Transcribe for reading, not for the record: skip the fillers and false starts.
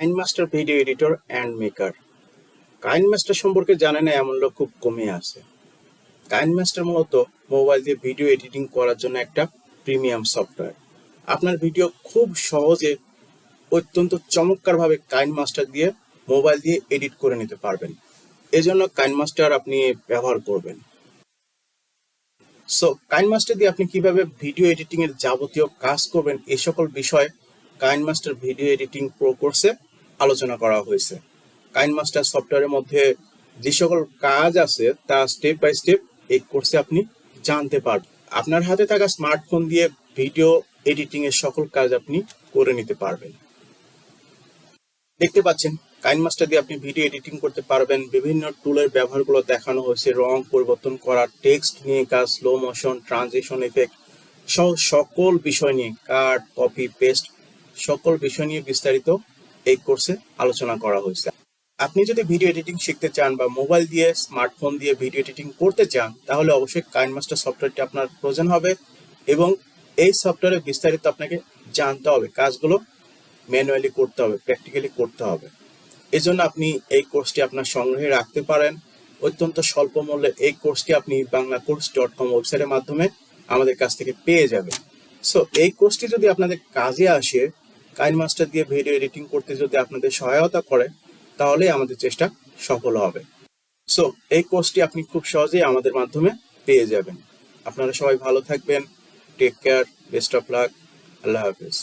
KineMaster video editor and maker. KineMaster সম্পর্কে জানে না এমন লোক খুব কমই আছে। কাইনমাস্টার মূলত মোবাইল দিয়ে ভিডিও এডিটিং করার জন্য একটা প্রিমিয়াম সফটওয়্যার। আপনার ভিডিও খুব সহজে অত্যন্ত চমৎকারভাবে কাইনমাস্টার দিয়ে মোবাইল দিয়ে এডিট করে নিতে পারবেন। এজন্য কাইনমাস্টার আপনি ব্যবহার করবেন। সো কাইনমাস্টার দিয়ে আপনি কিভাবে ভিডিও এডিটিং এর যাবতীয় কাজ করবেন এই সকল বিষয় কাইনমাস্টার ভিডিও এডিটিং প্রো কোর্সে আলোচনা করা হয়েছে। কাইনমাস্টার সফটওয়্যারের মধ্যে যে সকল কাজ আছে তা স্টেপ বাই স্টেপ এই কোর্সে আপনি জানতে পারবেন। আপনার হাতে থাকা স্মার্টফোন দিয়ে ভিডিও এডিটিং এর সকল কাজ আপনি করে নিতে পারবেন। দেখতে পাচ্ছেন কাইনমাস্টার দিয়ে আপনি ভিডিও এডিটিং করতে পারবেন। বিভিন্ন টুলের ব্যবহারগুলো দেখানো হয়েছে, রং পরিবর্তন করা, টেক্সট নিয়ে কাজ, স্লো মোশন, ট্রানজিশন ইফেক্ট সহ সকল বিষয় নিয়ে, কাট, কপি, পেস্ট সকল বিষয় নিয়ে বিস্তারিত এই কোর্সে আলোচনা করা হয়েছে। আপনি যদি ভিডিও এডিটিং শিখতে চান বা মোবাইল দিয়ে স্মার্টফোন দিয়ে ভিডিও এডিটিং করতে চান তাহলে অবশ্যই কাইনমাস্টার সফটওয়্যারটি আপনার প্রয়োজন হবে এবং এই সফটওয়্যারে বিস্তারিত আপনাকে জানতে হবে, কাজগুলো ম্যানুয়ালি করতে হবে, প্র্যাকটিক্যালি করতে হবে। এজন্য আপনি এই কোর্সটি আপনার সংগ্রহে রাখতে পারেন। অত্যন্ত স্বল্প মূল্যে এই কোর্সটি আপনি banglacourse.com ওয়েবসাইটের মাধ্যমে আমাদের কাছ থেকে পেয়ে যাবেন। সো এই কোর্সটি যদি আপনাদের কাজে আসে, কাইনমাস্টার দিয়ে ভিডিও এডিটিং করতে যদি আপনাদের সহায়তা করে তাহলে আমাদের চেষ্টা সফল হবে। সো এই কোর্সটি আপনি খুব সহজেই আমাদের মাধ্যমে পেয়ে যাবেন। আপনারা সবাই ভালো থাকবেন। Take care, best of luck, Allah হাফেজ।